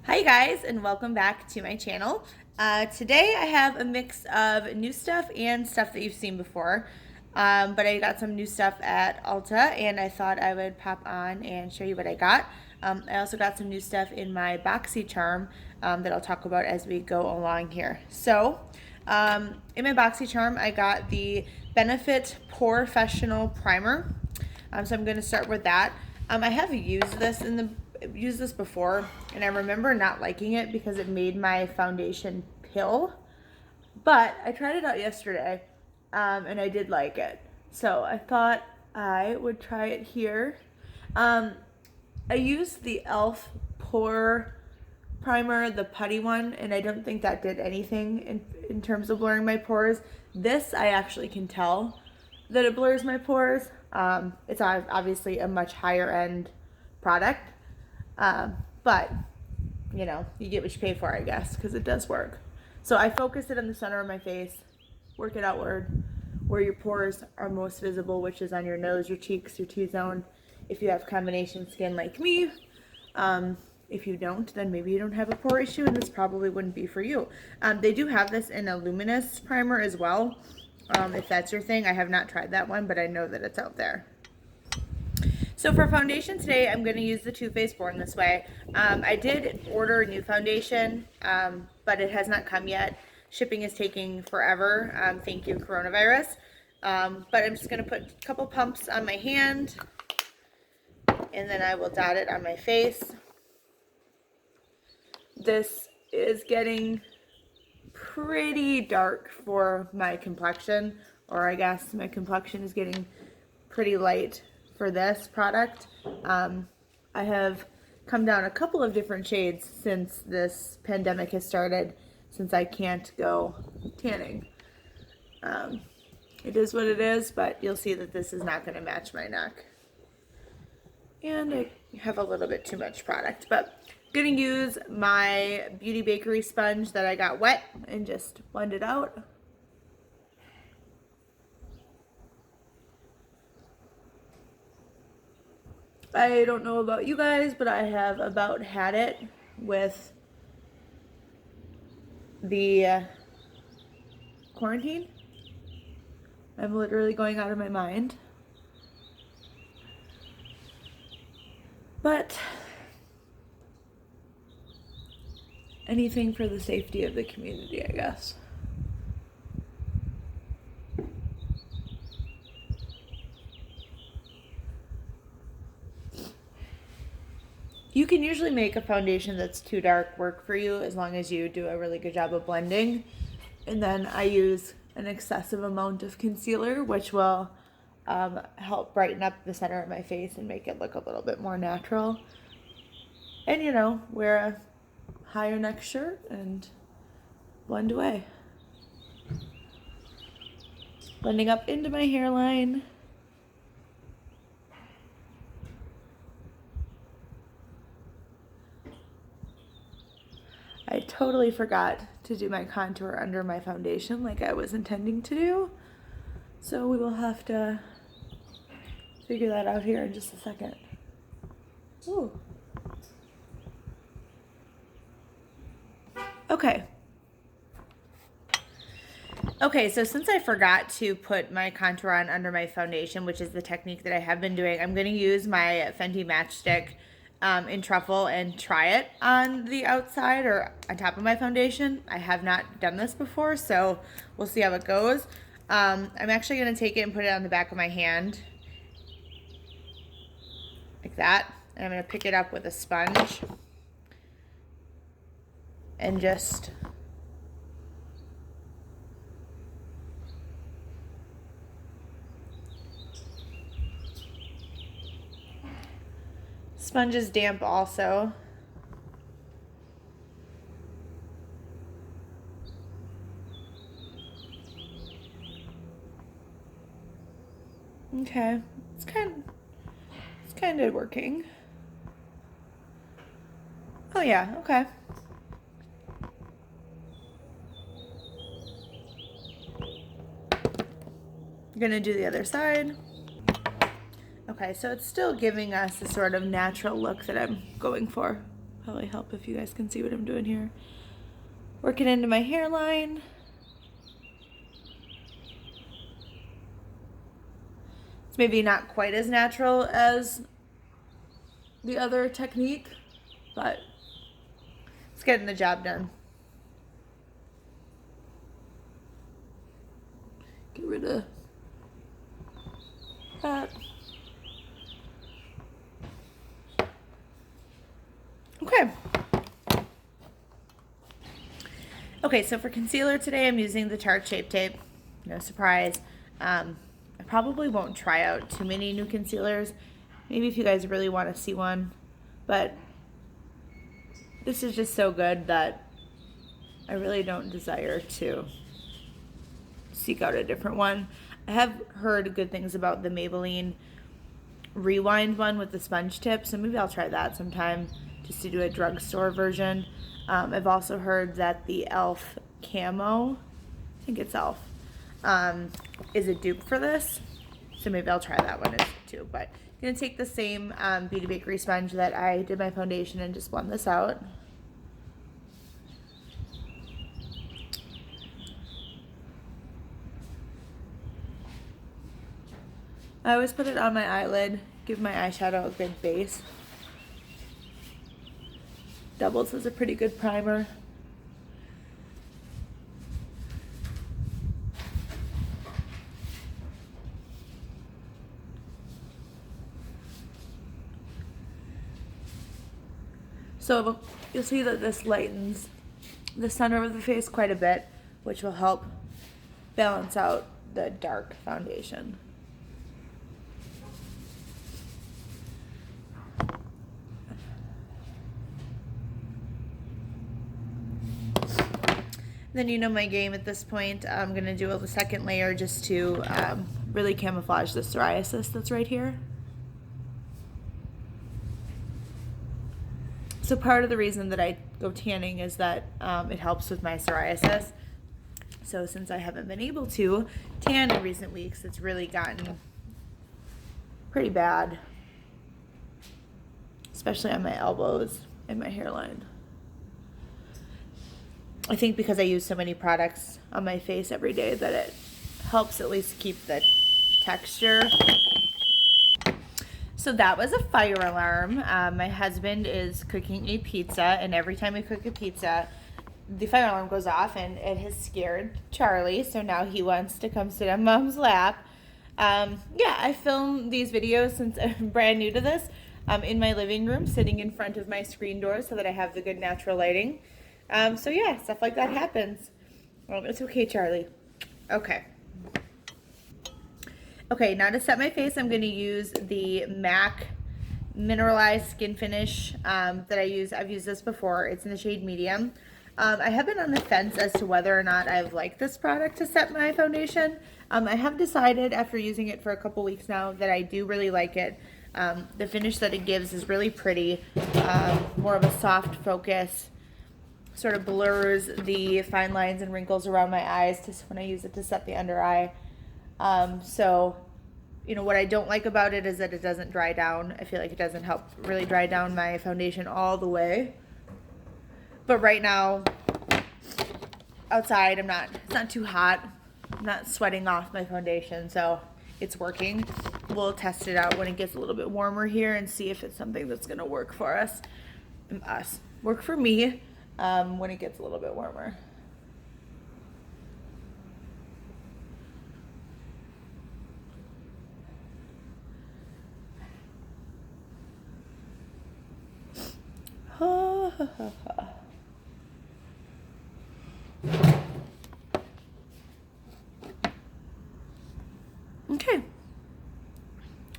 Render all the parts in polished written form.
Hi guys, and welcome back to my channel. Today I have a mix of new stuff and stuff that you've seen before. But I got some new stuff at Ulta and I thought I would pop on and show you what I got. I also got some new stuff in my BoxyCharm that I'll talk about as we go along here. In my BoxyCharm I got the Benefit Professional Primer. So I'm going to start with that. I have used this before, and I remember not liking it because it made my foundation pill. But I tried it out yesterday, and I did like it. So I thought I would try it here. I used the e.l.f. Pore Primer, the putty one, and I don't think that did anything in terms of blurring my pores. This I actually can tell that it blurs my pores. It's obviously a much higher end product, but you know, you get what you pay for, I guess, because it does work. So I focus it on the center of my face, work it outward, where your pores are most visible, which is on your nose, your cheeks, your T-zone. If you have combination skin like me, if you don't, then maybe you don't have a pore issue, and this probably wouldn't be for you. They do have this in a luminous primer as well. If that's your thing. I have not tried that one, but I know that it's out there. So for foundation today, I'm going to use the Too Faced Born This Way. I did order a new foundation, but it has not come yet. Shipping is taking forever. Thank you, coronavirus. But I'm just going to put a couple pumps on my hand, and then I will dot it on my face. This is getting pretty dark for my complexion, or I guess my complexion is getting pretty light for this product. I have come down a couple of different shades since this pandemic has started, since I can't go tanning. It is what it is, but you'll see that this is not going to match my neck. And I have a little bit too much product, but I'm going to use my Beauty Bakery sponge that I got wet and just blend it out. I don't know about you guys, but I have about had it with the quarantine. I'm literally going out of my mind. But anything for the safety of the community, I guess. You can usually make a foundation that's too dark work for you as long as you do a really good job of blending. And then I use an excessive amount of concealer, which will help brighten up the center of my face and make it look a little bit more natural. And you know, wear a higher neck shirt and blend away. Blending up into my hairline. I totally forgot to do my contour under my foundation like I was intending to do. So we will have to figure that out here in just a second. Ooh. Okay. Okay, so since I forgot to put my contour on under my foundation, which is the technique that I have been doing, I'm going to use my Fenty Matchstick in Truffle and try it on the outside or on top of my foundation. I have not done this before, so we'll see how it goes. I'm actually going to take it and put it on the back of my hand, like that. And I'm going to pick it up with a sponge and just sponge is damp also. Okay, it's kind of working. Oh yeah, okay. I'm gonna do the other side. Okay, so it's still giving us the sort of natural look that I'm going for. probably help if you guys can see what I'm doing here. Working into my hairline. It's maybe not quite as natural as the other technique, but it's getting the job done. Get rid of that. Okay. Okay, so for concealer today, I'm using the Tarte Shape Tape. No surprise. I probably won't try out too many new concealers. Maybe if you guys really want to see one. But this is just so good that I really don't desire to seek out a different one. I have heard good things about the Maybelline Rewind one with the sponge tip, so maybe I'll try that sometime just to do a drugstore version. I've also heard that the e.l.f. Camo, I think it's e.l.f., is a dupe for this, so maybe I'll try that one too. But I'm going to take the same Beauty Bakery sponge that I did my foundation and just blend this out. I always put it on my eyelid, give my eyeshadow a good base. Doubles as a pretty good primer. So you'll see that this lightens the center of the face quite a bit, which will help balance out the dark foundation. Then you know my game at this point. I'm going to do a second layer just to really camouflage the psoriasis that's right here. So part of the reason that I go tanning is that it helps with my psoriasis. So since I haven't been able to tan in recent weeks, it's really gotten pretty bad, especially on my elbows and my hairline. I think because I use so many products on my face every day that it helps at least keep the texture. So that was a fire alarm. My husband is cooking a pizza, and every time we cook a pizza, the fire alarm goes off, and it has scared Charlie, so now he wants to come sit on Mom's lap. Yeah, I film these videos since I'm brand new to this in my living room, sitting in front of my screen door so that I have the good natural lighting. So yeah, stuff like that happens. It's okay, Charlie. Okay. Okay, now to set my face, I'm going to use the MAC Mineralized Skin Finish that I've used this before. It's in the shade medium. I have been on the fence as to whether or not I've liked this product to set my foundation. I have decided after using it for a couple weeks now that I do really like it. The finish that it gives is really pretty, more of a soft focus. Sort of blurs the fine lines and wrinkles around my eyes when I use it to set the under eye. So, you know, what I don't like about it is that it doesn't dry down. I feel like it doesn't help really dry down my foundation all the way. But right now, outside, it's not too hot. I'm not sweating off my foundation, so it's working. We'll test it out when it gets a little bit warmer here and see if it's something that's gonna work for us. Work for me. When it gets a little bit warmer. Okay.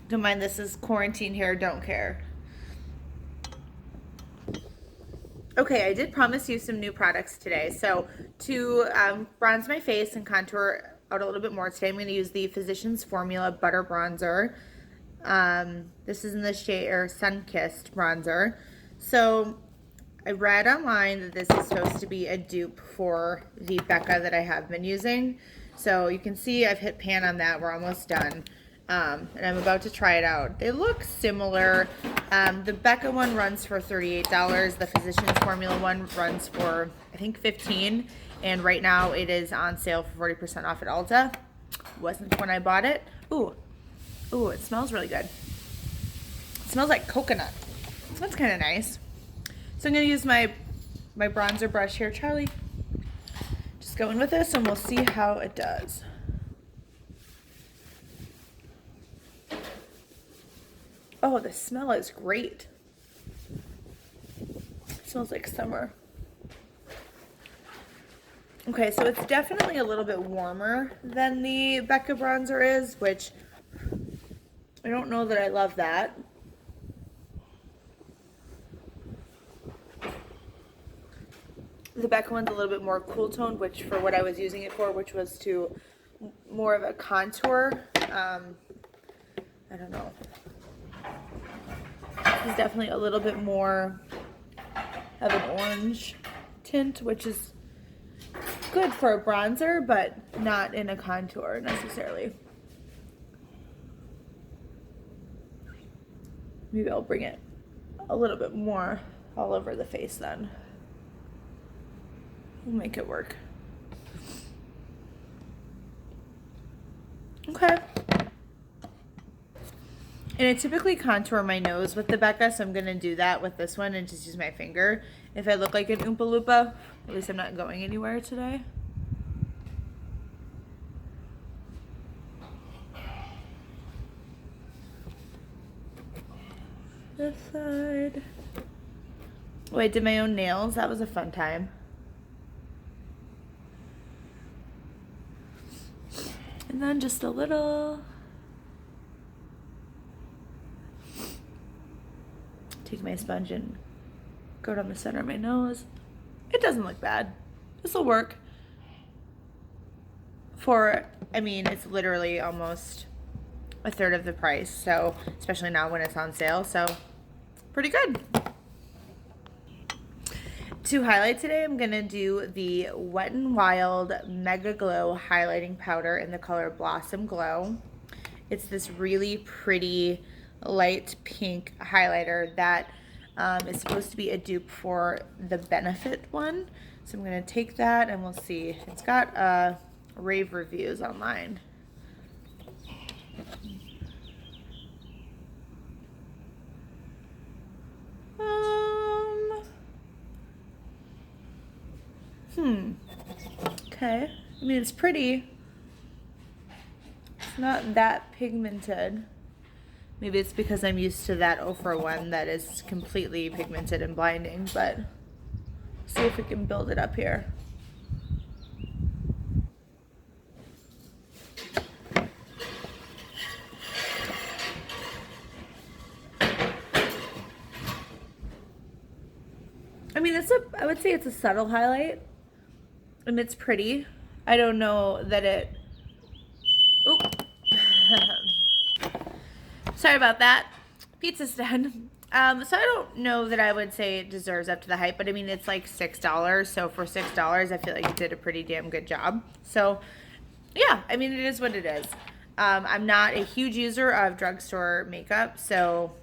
Don't mind, this is quarantine here, don't care. Okay, I did promise you some new products today. So to bronze my face and contour out a little bit more today, I'm going to use the Physicians Formula Butter Bronzer. This is in the shade Sun-Kissed Bronzer. So I read online that this is supposed to be a dupe for the Becca that I have been using. So you can see I've hit pan on that. We're almost done. And I'm about to try it out. They look similar. The Becca one runs for $38. The Physicians Formula one runs for, I think, $15. And right now it is on sale for 40% off at Ulta. Wasn't when I bought it. Ooh, it smells really good. It smells like coconut. That's kind of nice. So I'm gonna use my bronzer brush here, Charlie. Just go in with this and we'll see how it does. Oh, the smell is great. It smells like summer. Okay, so it's definitely a little bit warmer than the Becca bronzer is, which I don't know that I love that. The Becca one's a little bit more cool toned, which for what I was using it for, which was to more of a contour. I don't know. It's definitely a little bit more of an orange tint, which is good for a bronzer, but not in a contour necessarily. Maybe I'll bring it a little bit more all over the face then. We'll make it work. Okay. And I typically contour my nose with the Becca, so I'm going to do that with this one and just use my finger. If I look like an Oompa Loompa, at least I'm not going anywhere today. This side. Oh, I did my own nails. That was a fun time. And then just a little. Take my sponge and go down the center of my nose. It doesn't look bad. This will work. It's literally almost a third of the price. So, especially now when it's on sale. So, pretty good. To highlight today, I'm going to do the Wet n Wild Mega Glow Highlighting Powder in the color Blossom Glow. It's this really pretty light pink highlighter that is supposed to be a dupe for the Benefit one. So I'm going to take that and we'll see. It's got rave reviews online. Okay. I mean, it's pretty. It's not that pigmented. Maybe it's because I'm used to that Ofra one that is completely pigmented and blinding, but see if we can build it up here. I mean, I would say it's a subtle highlight, and it's pretty. I don't know that it, sorry about that. Pizza's done. So I don't know that I would say it deserves up to the hype, but I mean, it's like $6. So for $6, I feel like you did a pretty damn good job. So yeah, I mean, it is what it is. I'm not a huge user of drugstore makeup. So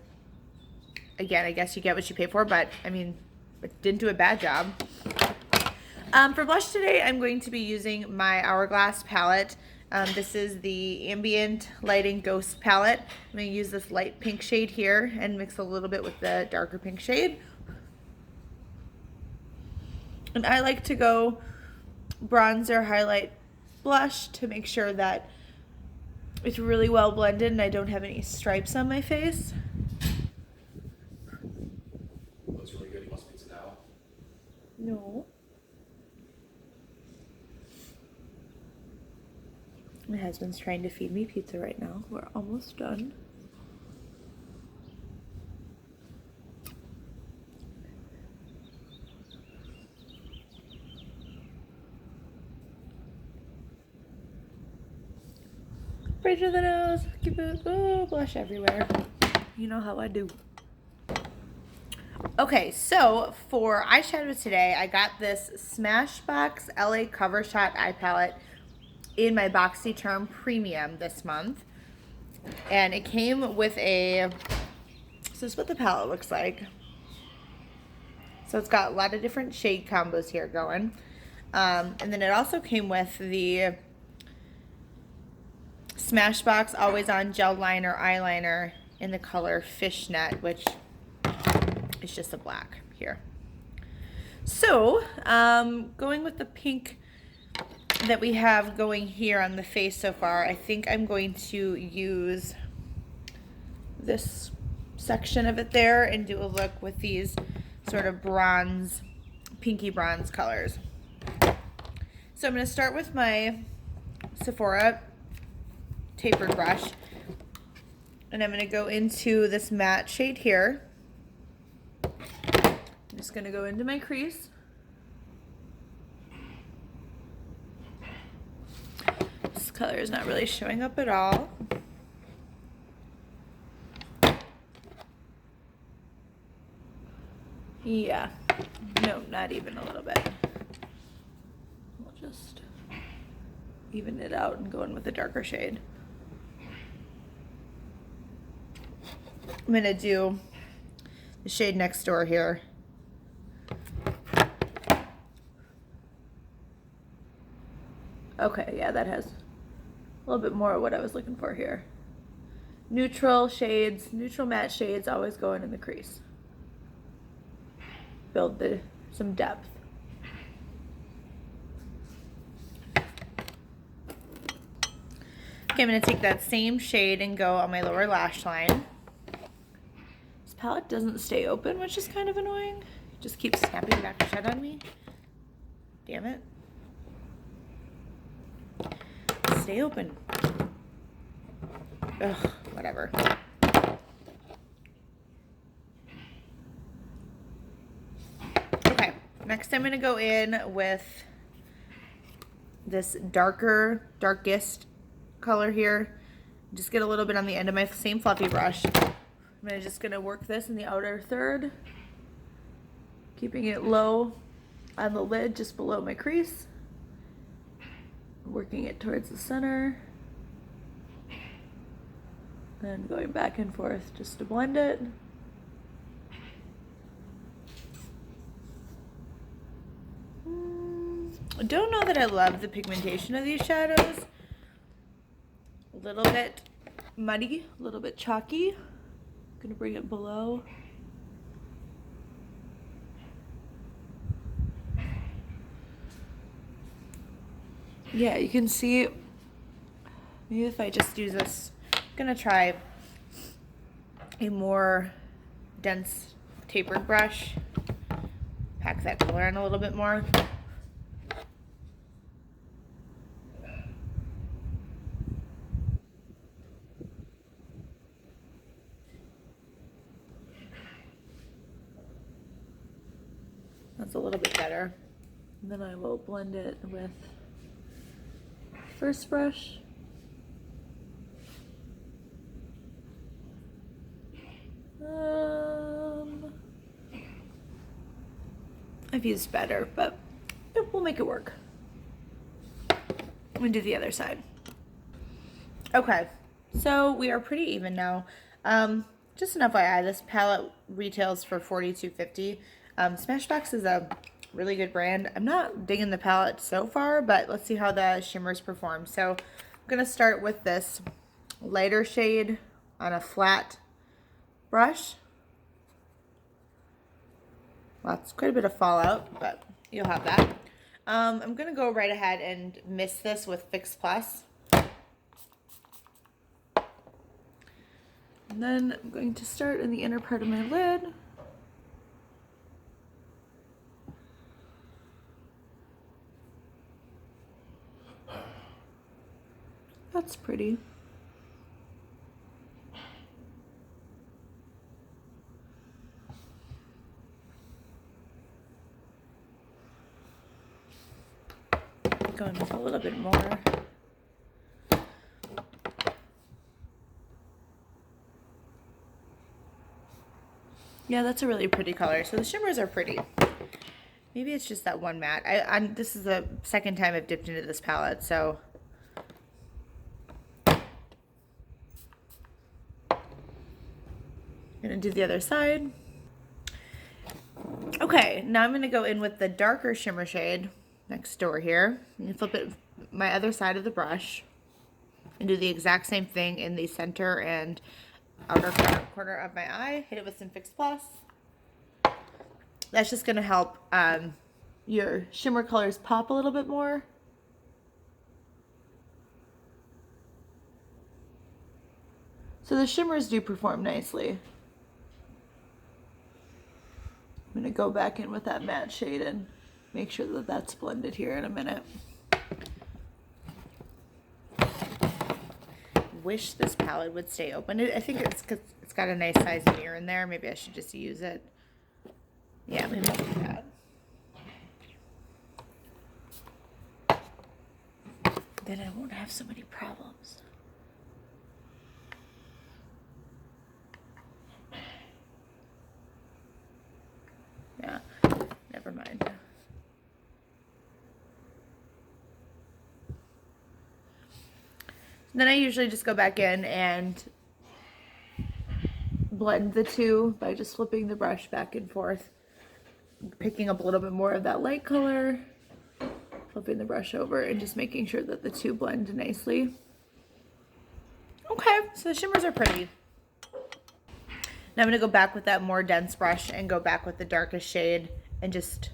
again, I guess you get what you pay for, but I mean, it didn't do a bad job. For blush today, I'm going to be using my Hourglass palette. This is the Ambient Lighting Ghost palette. I'm going to use this light pink shade here and mix a little bit with the darker pink shade. And I like to go bronzer, highlight, blush to make sure that it's really well blended and I don't have any stripes on my face. Looks really good. You want some pizza now? No. My husband's trying to feed me pizza right now. We're almost done. Right to the nose. Keep it. Oh, blush everywhere. You know how I do. Okay, so for eyeshadow today, I got this Smashbox LA Cover Shot eye palette in my BoxyCharm Premium this month. And it came with a, so this is what the palette looks like. So it's got a lot of different shade combos here going. And then it also came with the Smashbox Always On Gel Liner Eyeliner in the color Fishnet, which is just a black here. So, going with the pink that we have going here on the face so far, I think I'm going to use this section of it there and do a look with these sort of bronze, pinky bronze colors. So I'm going to start with my Sephora tapered brush, and I'm going to go into this matte shade here. I'm just going to go into my crease. This color is not really showing up at all. Yeah, no, not even a little bit. We'll just even it out and go in with a darker shade. I'm gonna do the shade next door here. Okay, yeah, that has a little bit more of what I was looking for here. Neutral shades, neutral matte shades always going in the crease. Build some depth. Okay, I'm going to take that same shade and go on my lower lash line. This palette doesn't stay open, which is kind of annoying. It just keeps snapping back shut on me. Damn it. Stay open. Ugh, whatever. Okay, next I'm going to go in with this darkest color here. Just get a little bit on the end of my same fluffy brush. I'm just going to work this in the outer third, keeping it low on the lid just below my crease. Working it towards the center. And going back and forth just to blend it. I don't know that I love the pigmentation of these shadows. A little bit muddy, a little bit chalky. I'm gonna bring it below. Yeah, you can see, maybe if I just use this, I'm gonna try a more dense tapered brush. Pack that color in a little bit more. That's a little bit better. And then I will blend it with first brush. I've used better, but we'll make it work. I'm gonna do the other side. Okay, so we are pretty even now. Just an FYI, this palette retails for $42.50. Smashbox is a really good brand. I'm not digging the palette so far, but let's see how the shimmers perform. So I'm gonna start with this lighter shade on a flat brush. Lots, quite a bit of fallout, but you'll have that. I'm gonna go right ahead and mist this with Fix Plus. And then I'm going to start in the inner part of my lid. That's pretty. Going with a little bit more. Yeah, that's a really pretty color. So the shimmers are pretty. Maybe it's just that one matte. This is the second time I've dipped into this palette, so gonna do the other side. Okay, now I'm gonna go in with the darker shimmer shade next door here. And flip it my other side of the brush and do the exact same thing in the center and outer corner of my eye. Hit it with some Fix Plus. That's just gonna help your shimmer colors pop a little bit more. So the shimmers do perform nicely. I'm gonna go back in with that matte shade and make sure that that's blended here in a minute. Wish this palette would stay open. I think it's because it's got a nice size mirror in there. Maybe I should just use it. Yeah, maybe I'll do that. Then I won't have so many problems. Yeah, never mind. Then I usually just go back in and blend the two by just flipping the brush back and forth, picking up a little bit more of that light color, flipping the brush over, and just making sure that the two blend nicely. Okay, so the shimmers are pretty. Now I'm gonna go back with that more dense brush and go back with the darkest shade and just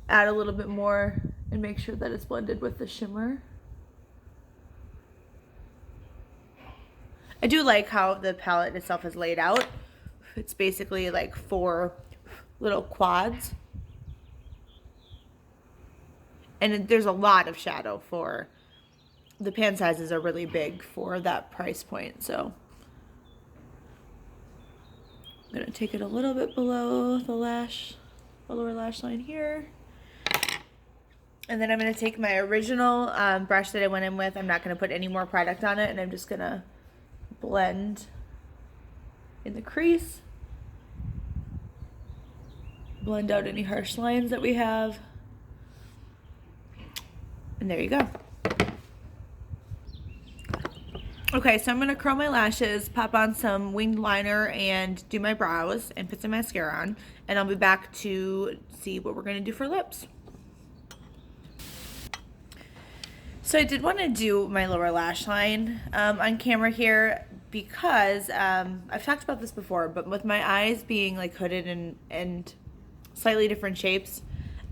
add a little bit more and make sure that it's blended with the shimmer. I do like how the palette itself is laid out. It's basically like 4 little quads. And there's a lot of shadow for, the pan sizes are really big for that price point. So I'm gonna take it a little bit below the lower lash line here. And then I'm gonna take my original brush that I went in with. I'm not gonna put any more product on it, and I'm just gonna blend in the crease, blend out any harsh lines that we have, and there you go. Okay, so I'm gonna curl my lashes, pop on some winged liner, and do my brows and put some mascara on, and I'll be back to see what we're gonna do for lips. So I did want to do my lower lash line on camera here because I've talked about this before, but with my eyes being like hooded and slightly different shapes,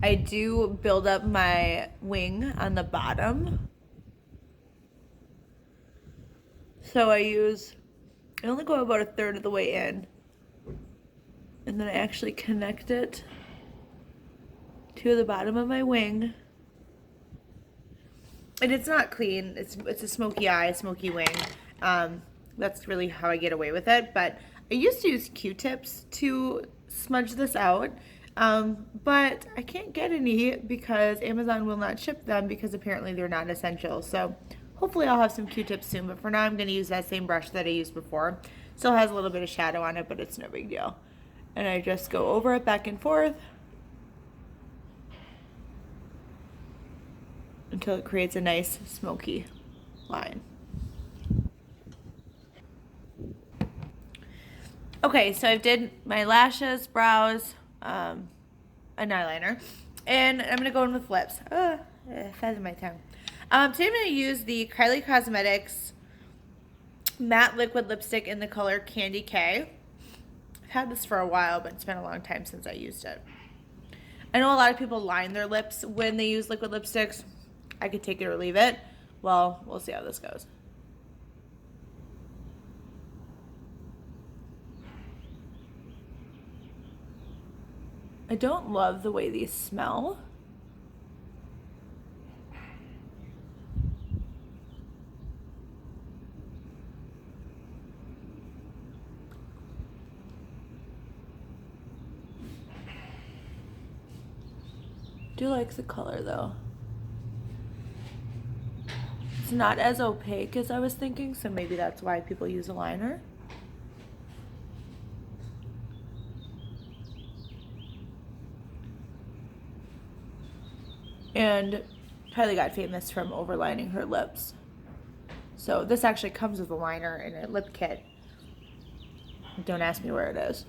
I do build up my wing on the bottom. So I only go about 1/3 of the way in, and then I actually connect it to the bottom of my wing. And it's not clean. It's a smoky eye, smoky wing. That's really how I get away with it. But I used to use Q-tips to smudge this out. But I can't get any because Amazon will not ship them because apparently they're not essential. So hopefully I'll have some Q-tips soon. But for now, I'm going to use that same brush that I used before. Still has a little bit of shadow on it, but it's no big deal. And I just go over it back and forth until it creates a nice smoky line. Okay, so I did my lashes, brows, an eyeliner, and I'm gonna go in with lips. Fat in my tongue. Today I'm gonna use the Kylie Cosmetics matte liquid lipstick in the color Candy K. I've had this for a while, but it's been a long time since I used it. I know a lot of people line their lips when they use liquid lipsticks. I could take it or leave it. Well, we'll see how this goes. I don't love the way these smell. Do like the color though. It's not as opaque as I was thinking, so maybe that's why people use a liner. And Kylie got famous from overlining her lips. So this actually comes with a liner and a lip kit. Don't ask me where it is.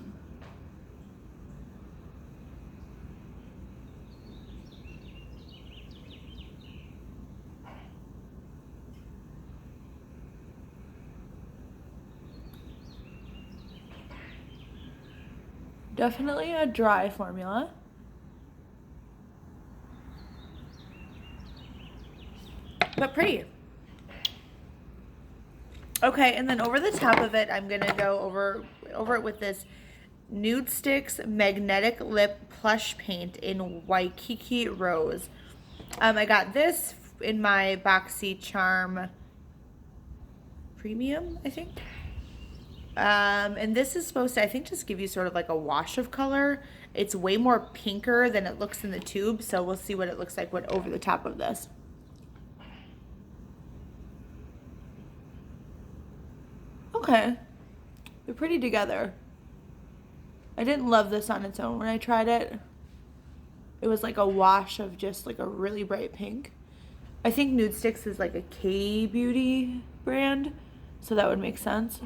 Definitely a dry formula. But pretty. Okay, and then over the top of it, I'm gonna go over it with this Nude Sticks Magnetic Lip Plush Paint in Waikiki Rose. I got this in my Boxy Charm Premium, I think. And this is supposed to, I think, just give you sort of like a wash of color. It's way more pinker than it looks in the tube, so we'll see what it looks like over the top of this. Okay, they're pretty together. I didn't love this on its own when I tried it. It was like a wash of just like a really bright pink. I think Nude Sticks is like a K-beauty brand, so that would make sense.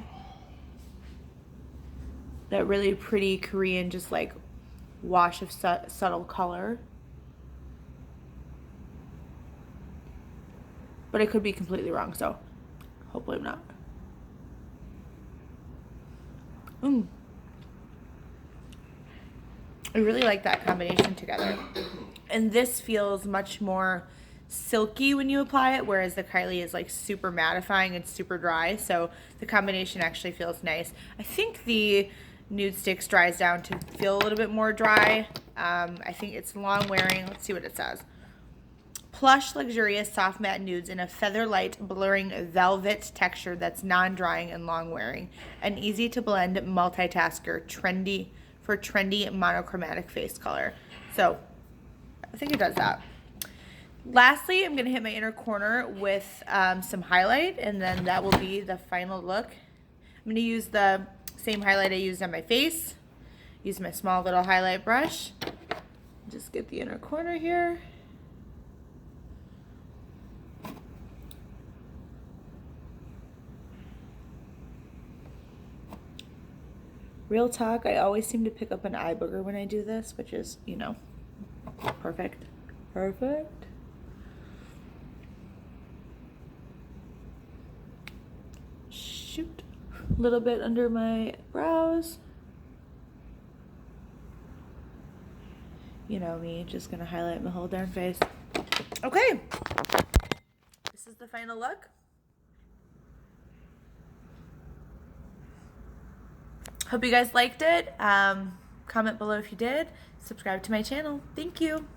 That really pretty Korean just like wash of subtle color. But I could be completely wrong, so hopefully I'm not. I really like that combination together. And this feels much more silky when you apply it, whereas the Kylie is like super mattifying and super dry. So the combination actually feels nice. I think the Nude Sticks dries down to feel a little bit more dry. I think it's long wearing. Let's see what it says. Plush, luxurious, soft matte nudes in a feather light, blurring velvet texture that's non-drying and long wearing. An easy to blend multitasker, trendy monochromatic face color. So I think it does that. Lastly, I'm gonna hit my inner corner with some highlight, and then that will be the final look. I'm gonna use the same highlight I used on my face. Use my small little highlight brush. Just get the inner corner here. Real talk, I always seem to pick up an eye booger when I do this, which is, you know, perfect. Perfect. Shoot. A little bit under my brows. You know me, just gonna highlight my whole darn face. Okay. This is the final look. Hope you guys liked it. Comment below if you did. Subscribe to my channel. Thank you.